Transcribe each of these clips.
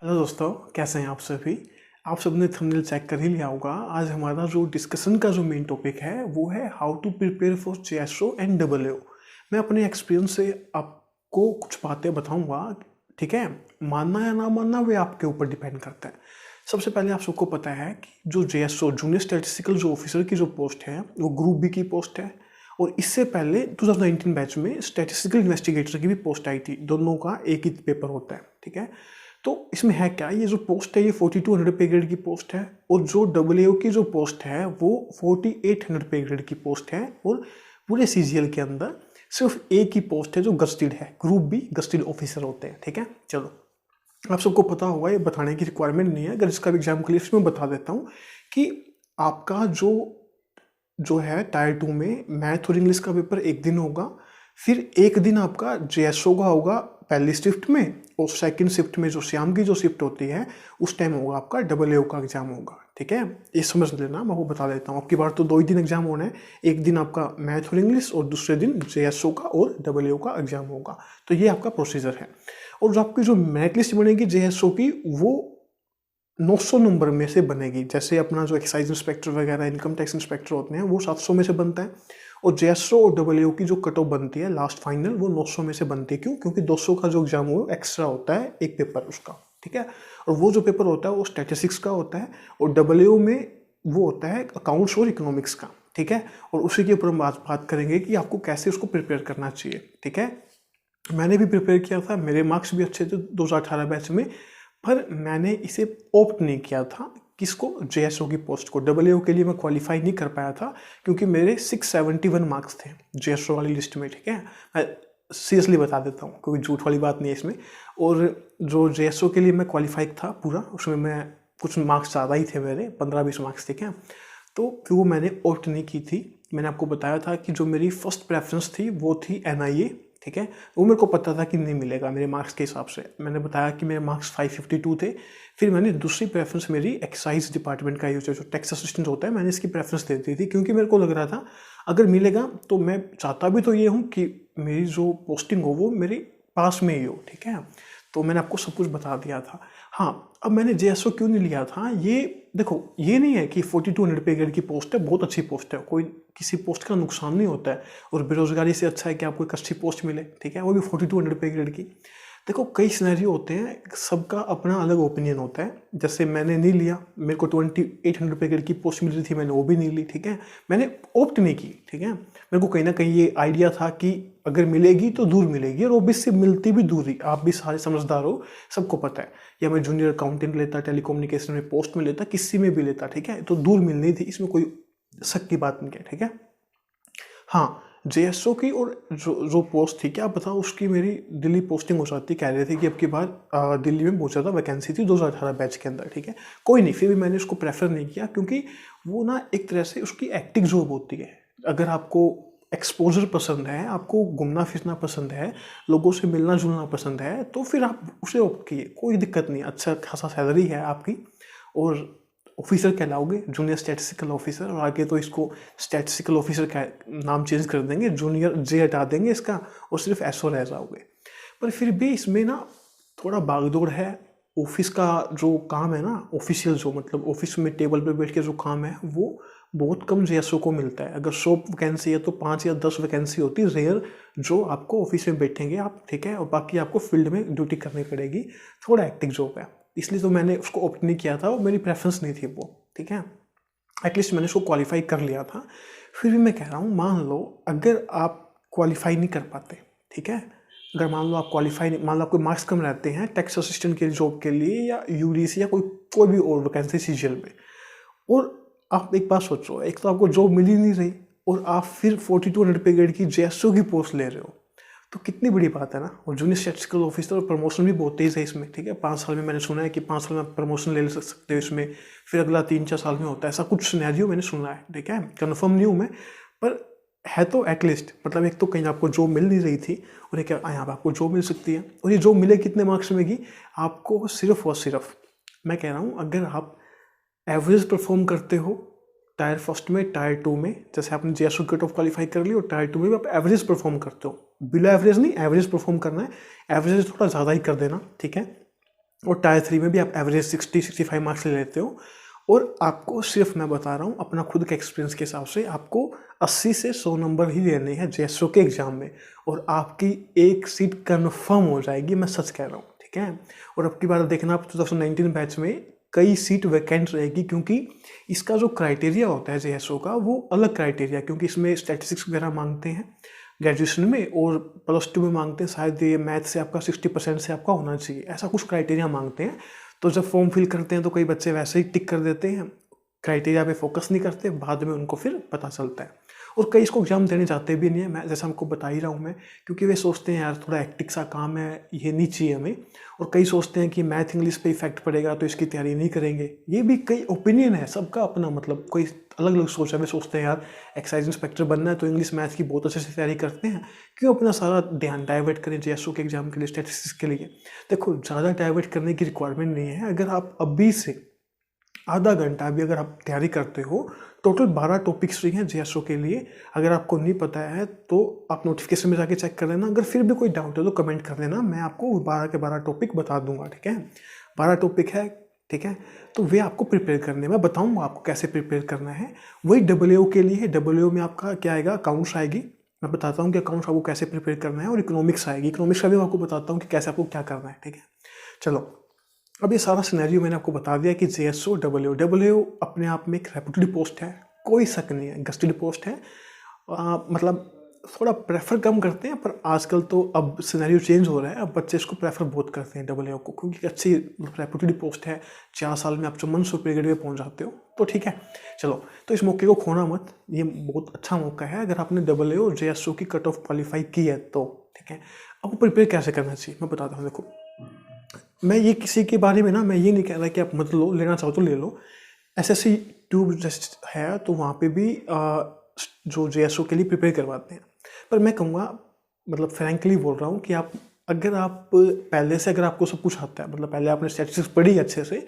Hello दोस्तों, कैसे हैं आप सभी। आप सबने थंबनेल चेक कर ही लिया होगा। आज हमारा जो डिस्कशन का जो मेन टॉपिक है वो है how to prepare for JSO and double AO. मैं अपने एक्सपीरियंस से आपको कुछ बातें बताऊंगा, ठीक है। मानना या ना मानना वे आपके ऊपर डिपेंड करता है। सबसे पहले आप सबको पता है कि जो जेएसओ जूनियर स्टैटिस्टिकल जो ऑफिसर की जो पोस्ट है वो ग्रुप बी की पोस्ट है, और इससे पहले 2019 बैच में स्टैटिस्टिकल इन्वेस्टिगेटर की भी पोस्ट आई थी। दोनों का एक ही पेपर होता है, ठीक है। तो इसमें है क्या, ये जो पोस्ट है ये 4200 पे ग्रेड की पोस्ट है, और जो डबल एओ की जो पोस्ट है वो 4800 पे ग्रेड की पोस्ट है। और पूरे सीजीएल के अंदर सिर्फ एक ही पोस्ट है जो गस्टेड है, ग्रुप बी गस्टेड ऑफिसर होते हैं, ठीक है। चलो, आप सबको पता होगा, ये बताने की रिक्वायरमेंट नहीं है। अगर इसका एग्जाम के लिए मैं बता देता हूँ कि आपका जो जो है टायर 2 में मैथ और इंग्लिश का पेपर एक दिन होगा, फिर एक दिन आपका जेएसओ का होगा पहली शिफ्ट में, और सेकंड शिफ्ट में जो शाम की जो शिफ्ट होती है उस टाइम होगा आपका डबल एओ का एग्जाम होगा, ठीक है। ये समझ लेना, मैं वो बता देता हूँ। आपकी बार तो 2 ही दिन एग्जाम होना है, एक दिन आपका मैथ और इंग्लिश और दूसरे दिन जेएसओ का और डबल एओ का एग्जाम होगा। तो ये आपका प्रोसीजर है। और जो आपकी जो मेरिट लिस्ट बनेगी जेएसओ की, वो 900 नंबर में से बनेगी। जैसे अपना जो एक्साइज इंस्पेक्टर वगैरह इनकम टैक्स इंस्पेक्टर होते हैं वो 700 में से बनता है, और जेएसओ और डबल एओ की जो कट ऑफ बनती है लास्ट फाइनल वो 900 में से बनती है। क्यों? क्योंकि 200 का जो एग्जाम हो एक्स्ट्रा होता है एक पेपर उसका, ठीक है। और वो जो पेपर होता है वो स्टैटिस्टिक्स का होता है, और डबल एओ में वो होता है अकाउंट्स और इकोनॉमिक्स का, ठीक है। और उसी के ऊपर हम बात करेंगे कि आपको कैसे उसको प्रिपेयर करना चाहिए, ठीक है। मैंने भी प्रिपेयर किया था, मेरे मार्क्स भी अच्छे थे 2018 बैच में, पर मैंने इसे ऑप्ट नहीं किया था। किसको? जेएसओ की पोस्ट को। डबल एओ के लिए मैं क्वालिफाई नहीं कर पाया था क्योंकि मेरे 671 मार्क्स थे जेएसओ वाली लिस्ट में, ठीक है। मैं सीरियसली बता देता हूँ, क्योंकि झूठ वाली बात नहीं है इसमें। और जो जेएसओ के लिए मैं क्वालिफाई था पूरा, उसमें मैं कुछ मार्क्स ज़्यादा ही थे मेरे, 15-20 मार्क्स, ठीक है। तो फिर वो मैंने ऑप्ट नहीं की थी। मैंने आपको बताया था कि जो मेरी फर्स्ट प्रेफरेंस थी वो थी एनआईए, ठीक है। वो मेरे को पता था कि नहीं मिलेगा मेरे मार्क्स के हिसाब से। मैंने बताया कि मेरे मार्क्स 552 थे। फिर मैंने दूसरी प्रेफरेंस मेरी एक्साइज डिपार्टमेंट का यूज, जो टैक्स असिस्टेंट होता है, मैंने इसकी प्रेफरेंस दे दी थी, क्योंकि मेरे को लग रहा था अगर मिलेगा तो मैं चाहता भी तो ये हूँ कि मेरी जो पोस्टिंग हो वो मेरे पास में ही हो, ठीक है। तो मैंने आपको सब कुछ बता दिया था। हाँ, अब मैंने जेएसओ क्यों नहीं लिया था, ये देखो, ये नहीं है कि 4200 पे ग्रेड की पोस्ट है, बहुत अच्छी पोस्ट है, कोई किसी पोस्ट का नुकसान नहीं होता है, और बेरोजगारी से अच्छा है कि आपको एक अच्छी पोस्ट मिले, ठीक है, वो भी 4200 पे ग्रेड की। देखो, कई सिनेरियो होते हैं, सबका अपना अलग ओपिनियन होता है। जैसे मैंने नहीं लिया, मेरे को 2800 पे ग्रेड की पोस्ट मिल रही थी, मैंने वो भी नहीं ली, ठीक है। मैंने ऑप्ट नहीं की, ठीक है। मेरे को कहीं ना कहीं ये आइडिया था कि अगर मिलेगी तो दूर मिलेगी, और ओबीसी से मिलती भी दूर ही। आप भी सारे समझदार हो, सबको पता है। या मैं जूनियर अकाउंटेंट लेता, टेलीकम्युनिकेशन में पोस्ट में लेता, किसी में भी लेता, ठीक है। तो दूर मिलनी थी, इसमें कोई शक की बात नहीं है, ठीक है। हाँ, जेएसओ की और जो जो पोस्ट थी, क्या बताओ, उसकी मेरी दिल्ली पोस्टिंग हो जाती, कह रहे थे कि अब की बार दिल्ली में बहुत ज़्यादा वैकेंसी थी 2018 बैच के अंदर, ठीक है। कोई नहीं, फिर भी मैंने उसको प्रेफर नहीं किया, क्योंकि वो ना एक तरह से उसकी एक्टिव जॉब होती है। अगर आपको एक्सपोजर पसंद है, आपको घूमना फिरना पसंद है, लोगों से मिलना जुलना पसंद है, तो फिर आप उसे ऑप्ट कीजिए, कोई दिक्कत नहीं। अच्छा खासा सैलरी है आपकी, और ऑफिसर कहलाओगे, जूनियर स्टैटिस्टिकल ऑफिसर। और आगे तो इसको स्टैटिस्टिकल ऑफिसर का नाम चेंज कर देंगे, जूनियर जे हटा देंगे इसका, और सिर्फ एसओ रह जाओगे। पर फिर भी इसमें ना थोड़ा भागदौड़ है। ऑफिस का जो काम है ना, ऑफिशियल जो, मतलब ऑफिस में टेबल पे बैठ के जो काम है, वो बहुत कम जेएसओ को मिलता है। अगर 100 वैकेंसी है तो 5 या 10 वैकेंसी होती है रेयर, जो आपको ऑफिस में बैठेंगे आप, ठीक है। और बाकी आपको फील्ड में ड्यूटी करनी पड़ेगी। थोड़ा एक्टिव जॉब है, इसलिए तो मैंने उसको ऑप्ट नहीं किया था, और मेरी प्रेफरेंस नहीं थी वो, ठीक है। एटलीस्ट मैंने उसको क्वालिफाई कर लिया था। फिर भी मैं कह रहा हूँ, मान लो अगर आप क्वालिफाई नहीं कर पाते, ठीक है। अगर मान लो आप क्वालिफाई नहीं, मान लो आपके मार्क्स कम रहते हैं टैक्स असिस्टेंट के जॉब के लिए, या यूडीसी, या कोई भी और वैकेंसी सीजीएल में, और आप एक बात सोचो, एक तो आपको जॉब मिल ही नहीं रही, और आप फिर 4200 पे ग्रेड की जेएसओ की पोस्ट ले रहे हो, तो कितनी बड़ी बात है ना। और जूनियर स्टैटिस्टिकल ऑफिसर, और प्रमोशन भी बहुत तेज़ है इसमें, ठीक है। 5 साल में मैंने सुना है कि 5 साल में प्रमोशन ले सकते हो इसमें, फिर अगला 3-4 साल में होता है, ऐसा कुछ सिनेरियो मैंने सुना है, ठीक है। कन्फर्म नहीं हूँ मैं, पर है तो एटलीस्ट, मतलब एक तो कहीं आपको जॉब मिल नहीं रही थी, और एक यहाँ पर आपको जॉब मिल सकती है। और ये जॉब मिले कितने मार्क्स में की आपको? सिर्फ और सिर्फ, मैं कह रहा हूँ, अगर आप एवरेज परफॉर्म करते हो टायर फर्स्ट में, टायर 2 में, जैसे आपने जेएसओ कट ऑफ क्वालिफाई कर ली, और टायर 2 में भी आप एवरेज परफॉर्म करते हो, बिलो एवरेज नहीं, एवरेज परफॉर्म करना है। एवरेज थोड़ा ज़्यादा ही कर देना, ठीक है। और टायर 3 में भी आप एवरेज 60-65 मार्क्स ले लेते हो। और आपको सिर्फ मैं बता रहा हूँ अपना खुद के एक्सपीरियंस के हिसाब से, आपको 80 से 100 नंबर ही लेने हैं जेएसओ के एग्जाम में, और आपकी एक सीट कन्फर्म हो जाएगी, मैं सच कह रहा हूँ, ठीक है। और अब की बार देखना, आप 2019 बैच में कई सीट वैकेंट रहेगी, क्योंकि इसका जो क्राइटेरिया होता है जेएसओ का वो अलग क्राइटेरिया, क्योंकि इसमें स्टैटिस्टिक्स वगैरह मांगते हैं ग्रेजुएशन में, और +2 में मांगते हैं शायद ये मैथ से आपका 60% से आपका होना चाहिए, ऐसा कुछ क्राइटेरिया मांगते हैं। तो जब फॉर्म फिल करते हैं तो कई बच्चे वैसे ही टिक कर देते हैं, क्राइटेरिया पे फोकस नहीं करते, बाद में उनको फिर पता चलता है। और कई इसको एग्जाम देने जाते भी नहीं है, मैं जैसा आपको बता ही रहा हूँ मैं, क्योंकि वे सोचते हैं यार थोड़ा एक्टिक सा काम है, ये नहीं चाहिए हमें। और कई सोचते हैं कि मैथ इंग्लिश पे इफेक्ट पड़ेगा तो इसकी तैयारी नहीं करेंगे। ये भी कई ओपिनियन है, सबका अपना, मतलब कोई अलग अलग सोच है। वे सोचते हैं यार एक्साइज इंस्पेक्टर बनना है तो इंग्लिश मैथ की बहुत अच्छे से तैयारी करते हैं, क्यों अपना सारा ध्यान डाइवर्ट करें जेएसओ के एग्जाम के लिए, स्टैटिस्टिक्स के लिए। देखो, ज़्यादा डाइवर्ट करने की रिक्वायरमेंट नहीं है। अगर आप अभी से आधा घंटा भी अगर आप तैयारी करते हो, टोटल 12 टॉपिक्स फ्री हैं जेएसओ के लिए। अगर आपको नहीं पता है तो आप नोटिफिकेशन में जाके चेक कर लेना, अगर फिर भी कोई डाउट है तो कमेंट कर लेना, मैं आपको 12 के 12 टॉपिक बता दूंगा, ठीक है। 12 टॉपिक है, ठीक है। तो वे आपको प्रिपेयर करने, मैं बताऊंगा आपको कैसे प्रिपेयर करना है। वही डब्ल्यूओ के लिए है, डब्ल्यूओ में आपका क्या आएगा, अकाउंट्स आएगी, मैं बताता हूँ कि अकाउंट्स आपको कैसे प्रिपेयर करना है, और इकोनॉमिक्स आएगी, इकोनॉमिक्स का भी मैं आपको बताता हूँ कि कैसे आपको क्या करना है, ठीक है। चलो, अब ये सारा सिनेरियो मैंने आपको बता दिया कि जेएसओ डब्ल्यूओ अपने आप में एक रेपुटेड पोस्ट है, कोई शक नहीं है, गस्टेड पोस्ट है। मतलब थोड़ा प्रेफर कम करते हैं, पर आजकल तो अब सिनेरियो चेंज हो रहा है, अब बच्चे इसको प्रेफर बहुत करते हैं डब्ल्यूओ को, क्योंकि अच्छी रेपुटेड पोस्ट है। 4 साल में आप चुमन सुपर ग्रेड में पहुंच जाते हो, तो ठीक है। चलो, तो इस मौके को खोना मत, ये बहुत अच्छा मौका है। अगर आपने डब्ल्यूओ जेएसओ की कट ऑफ क्वालिफाई की है तो ठीक है। आपको प्रिपेयर कैसे करना चाहिए मैं बताता हूँ। देखो, मैं ये किसी के बारे में ना, मैं ये नहीं कह रहा कि आप मत लो, लेना चाहो तो ले लो। एसएससी ट्यूब है तो वहाँ पे भी जो जेएसओ के लिए प्रिपेयर करवाते हैं। पर मैं कहूँगा, मतलब फ्रैंकली बोल रहा हूँ कि आप पहले से अगर आपको सब कुछ आता है, मतलब पहले आपने स्टैटिस्टिक्स पढ़ी अच्छे से,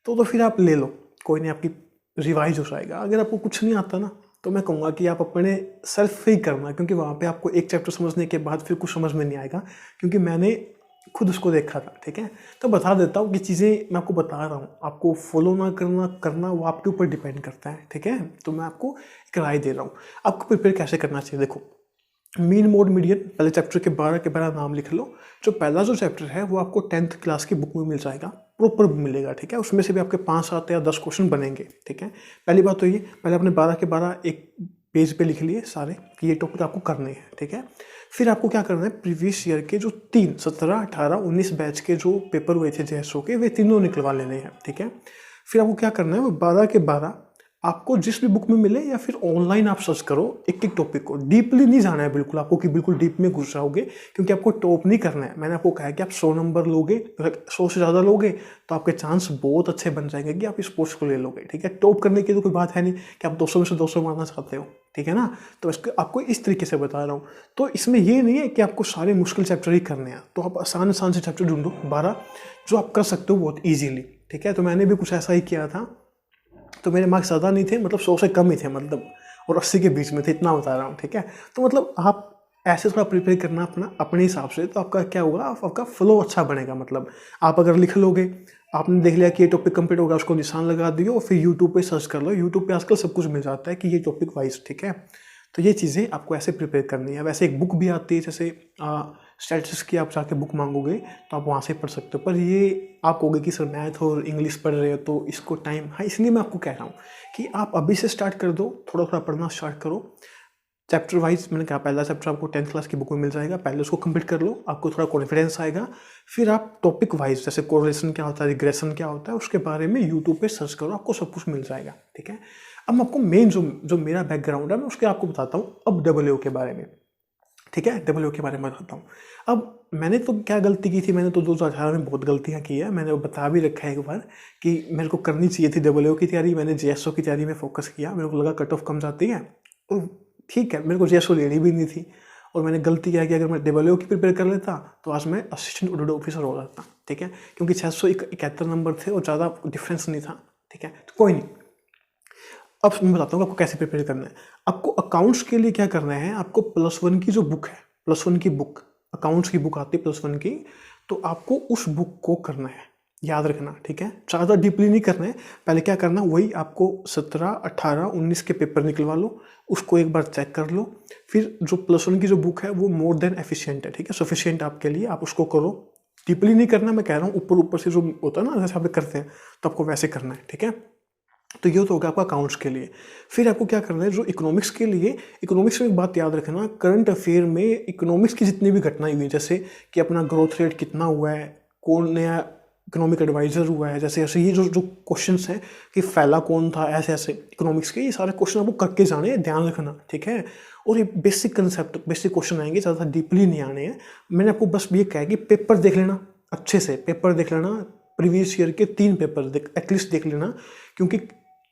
तो फिर आप ले लो, कोई नहीं, आपकी रिवाइज हो जाएगा। अगर आपको कुछ नहीं आता ना, तो मैं कहूँगा कि आप अपने सेल्फ ही करना, क्योंकि वहाँ पे आपको एक चैप्टर समझने के बाद फिर कुछ समझ में नहीं आएगा, क्योंकि मैंने खुद उसको देखा था, ठीक है। तो बता देता हूँ कि चीज़ें मैं आपको बता रहा हूँ, आपको फॉलो ना करना वो आपके ऊपर डिपेंड करता है, ठीक है। तो मैं आपको एक राय दे रहा हूँ, आपको प्रिपेयर कैसे करना चाहिए। देखो, मीन मोड मीडियन, पहले चैप्टर के 12 के 12 नाम लिख लो। जो पहला जो चैप्टर है वो आपको 10th क्लास की बुक में मिल जाएगा, प्रॉपर मिलेगा, ठीक है। उसमें से भी आपके 5, 7 या 10 क्वेश्चन बनेंगे, ठीक है। पहली बात तो ये, पहले आपने 12 के 12 एक पेज पे लिख लिए सारे कि ये टॉपिक आपको करने हैं, ठीक है। फिर आपको क्या करना है, प्रीवियस ईयर के जो 17, 18, 19 बैच के जो पेपर हुए थे जेएसओ के, वे तीनों निकलवा लेने हैं, ठीक है। फिर आपको क्या करना है, वो 12 के 12 आपको जिस भी बुक में मिले, या फिर ऑनलाइन आप सर्च करो एक एक टॉपिक को। डीपली नहीं जाना है बिल्कुल आपको, कि बिल्कुल डीप में घुस जाओगे, क्योंकि आपको टॉप नहीं करना है। मैंने आपको कहा है कि आप 100 नंबर लोगे, 100 से ज़्यादा लोगे तो आपके चांस बहुत अच्छे बन जाएंगे कि आप इस पोस्ट को ले लोगे, ठीक है। टॉप करने की तो कोई बात है नहीं कि आप 200 में से 200 मारना चाहते हो, ठीक है ना। तो इसको आपको इस तरीके से बता रहा हूँ। तो इसमें ये नहीं है कि आपको सारे मुश्किल चैप्टर ही करने हैं, तो आप आसान से चैप्टर ढूंढो 12 जो आप कर सकते हो बहुत ईजीली, ठीक है। तो मैंने भी कुछ ऐसा ही किया था, तो मेरे मार्क्स ज़्यादा नहीं थे, मतलब 100 से कम ही थे, मतलब, और 80 के बीच में थे, इतना बता रहा हूँ, ठीक है। तो मतलब आप ऐसे थोड़ा प्रिपेयर करना अपने हिसाब से, तो आपका क्या होगा, आपका फ्लो अच्छा बनेगा। मतलब आप अगर लिख लोगे, आपने देख लिया कि ये टॉपिक कंप्लीट होगा, उसको निशान लगा दियो, और फिर यूट्यूब पे सर्च कर लो। यूट्यूब पे आजकल सब कुछ मिल जाता है कि ये टॉपिक वाइज, ठीक है। तो ये चीज़ें आपको ऐसे प्रिपेयर करनी है। वैसे एक बुक भी आती है, जैसे स्टैटिस्टिक्स की आप जाके बुक मांगोगे तो आप वहाँ से पढ़ सकते हो। पर ये आप कहोगे कि सर मैथ और इंग्लिश पढ़ रहे हो तो इसको टाइम, हाँ, इसलिए मैं आपको कह रहा हूँ कि आप अभी से स्टार्ट कर दो, थोड़ा थोड़ा पढ़ना स्टार्ट करो चैप्टर वाइज। मैंने कहा पहला चैप्टर आपको 10th क्लास की बुक में मिल जाएगा, पहले उसको कंप्लीट कर लो, आपको थोड़ा कॉन्फिडेंस आएगा। फिर आप टॉपिक वाइज, जैसे कोरिलेशन क्या होता है, रिग्रेशन क्या होता है, उसके बारे में यूट्यूब पे सर्च करो, आपको सब कुछ मिल जाएगा, ठीक है। अब मैं आपको मेन जो मेरा बैकग्राउंड है मैं उसके आपको बताता हूँ अब डब्ल्यूओ के बारे में, ठीक है। डब्ल्यूओ के बारे में बताता हूँ। अब मैंने तो क्या गलती की थी, मैंने तो 2018 में बहुत गलतियाँ की है, मैंने बता भी रखा है एक बार कि मेरे को करनी चाहिए थी डब्ल्यूओ की तैयारी। मैंने जेएसओ की तैयारी में फोकस किया, मेरे को लगा कट ऑफ कम जाती है, तो ठीक है, मेरे को जेएसओ लेनी भी नहीं थी। और मैंने गलती किया कि अगर मैं डब्ल्यूओ की प्रिपेयर कर लेता तो आज मैं असिस्टेंट ऑडिट ऑफिसर हो जाता, ठीक है, क्योंकि 671 नंबर थे और ज़्यादा डिफरेंस नहीं था, ठीक है। तो कोई नहीं, अब मैं बताता हूँ आपको कैसे प्रिपेयर करना है। आपको अकाउंट्स के लिए क्या करना है, आपको +1 की जो बुक है, +1 की बुक, अकाउंट्स की बुक आती है +1 की, तो आपको उस बुक को करना है, याद रखना, ठीक है। ज़्यादा डीपली नहीं करना है। पहले क्या करना, वही आपको 17, 18, 19 के पेपर निकलवा लो, उसको एक बार चेक कर लो। फिर जो +1 की जो बुक है वो मोर देन एफिशिएंट है, ठीक है, सफिशिएंट आपके लिए, आप उसको करो। डीपली नहीं करना, मैं कह रहा हूँ ऊपर ऊपर से जो होता है ना, जैसे आप करते हैं तो आपको वैसे करना है, ठीक है। तो ये तो होगा आपका अकाउंट्स के लिए। फिर आपको क्या करना है, जो इकोनॉमिक्स के लिए, इकोनॉमिक्स में एक बात याद रखना, करंट अफेयर में इकोनॉमिक्स की जितनी भी घटनाएं हुई, जैसे कि अपना ग्रोथ रेट कितना हुआ है, कौन नया इकोनॉमिक एडवाइजर हुआ है, जैसे ऐसे ये जो जो क्वेश्चंस हैं कि फैला कौन था, ऐसे ऐसे इकोनॉमिक्स के, ये सारे क्वेश्चन आपको करके जाने हैं, ध्यान रखना, ठीक है। और ये बेसिक कंसेप्ट, बेसिक क्वेश्चन आएंगे, ज़्यादा डीपली नहीं आने हैं। मैंने आपको बस ये कहा कि पेपर देख लेना, अच्छे से पेपर देख लेना, प्रीवियस ईयर के 3 पेपर एटलीस्ट देख लेना, क्योंकि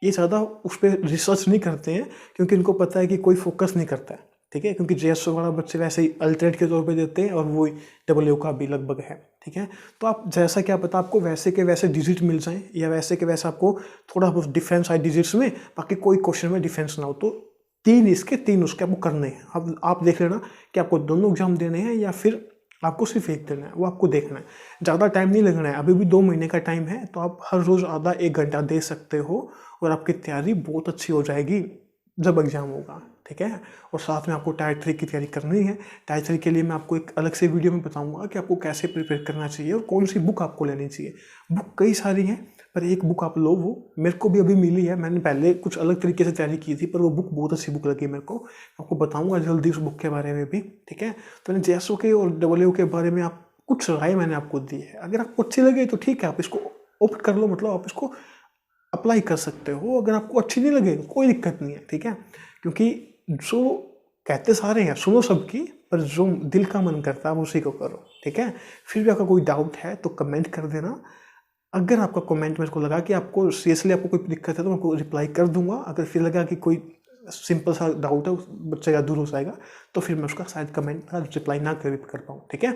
ये ज़्यादा उस पर रिसर्च नहीं करते हैं, क्योंकि इनको पता है कि कोई फोकस नहीं करता है, ठीक है। क्योंकि JSO वाला बच्चे वैसे ही अल्टरनेट के तौर पे देते हैं, और वो WO का भी लगभग है, ठीक है। तो आप जैसा क्या पता आपको वैसे के वैसे डिजिट मिल जाएं, या वैसे के वैसे आपको थोड़ा बहुत डिफेंस आए डिजिट्स में, बाकी कोई क्वेश्चन में डिफेंस ना हो। तो 3 इसके 3 उसके आपको करने हैं। अब आप देख लेना कि आपको दोनों एग्जाम देने हैं या फिर आपको सिर्फ एक देना है, वो आपको देखना है। ज़्यादा टाइम नहीं लगना है, अभी भी 2 महीने का टाइम है, तो आप हर रोज़ आधा 1 घंटा दे सकते हो, और आपकी तैयारी बहुत अच्छी हो जाएगी जब एग्ज़ाम होगा, ठीक है। और साथ में आपको टायर 3 की तैयारी करनी है। टायर 3 के लिए मैं आपको एक अलग से वीडियो में बताऊंगा कि आपको कैसे प्रिपेयर करना चाहिए और कौन सी बुक आपको लेनी चाहिए। बुक कई सारी हैं, पर एक बुक आप लो, वो मेरे को भी अभी मिली है, मैंने पहले कुछ अलग तरीके से तैयारी की थी, पर वो बुक बहुत अच्छी बुक लगी मेरे को। आपको बताऊंगा जल्दी उस बुक के बारे में भी, ठीक है। तो मैंने JSO के और WO के बारे में आप कुछ राय मैंने आपको दी है, अगर आपको अच्छी लगे तो ठीक है, आप इसको ऑप्ट कर लो, मतलब आप इसको अप्लाई कर सकते हो। अगर आपको अच्छी नहीं लगे कोई दिक्कत नहीं है, ठीक है। क्योंकि जो कहते सारे हैं, सुनो सबकी, पर जो दिल का मन करता है आप उसी को करो, ठीक है। फिर भी आपका कोई डाउट है तो कमेंट कर देना। अगर आपका कमेंट मेरे को लगा कि आपको सीरियसली आपको कोई दिक्कत है तो मैं आपको रिप्लाई कर दूंगा। अगर फिर लगा कि कोई सिंपल सा डाउट है उस बच्चे का दूर हो जाएगा, तो फिर मैं उसका शायद कमेंट का रिप्लाई ना कर पाऊँ, ठीक है।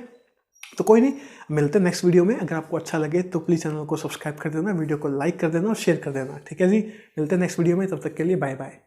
तो कोई नहीं, मिलते हैं नेक्स्ट वीडियो में। अगर आपको अच्छा लगे तो प्लीज़ चैनल को सब्सक्राइब कर देना, वीडियो को लाइक कर देना और शेयर कर देना, ठीक है जी। मिलते हैं नेक्स्ट वीडियो में, तब तक के लिए बाय बाय।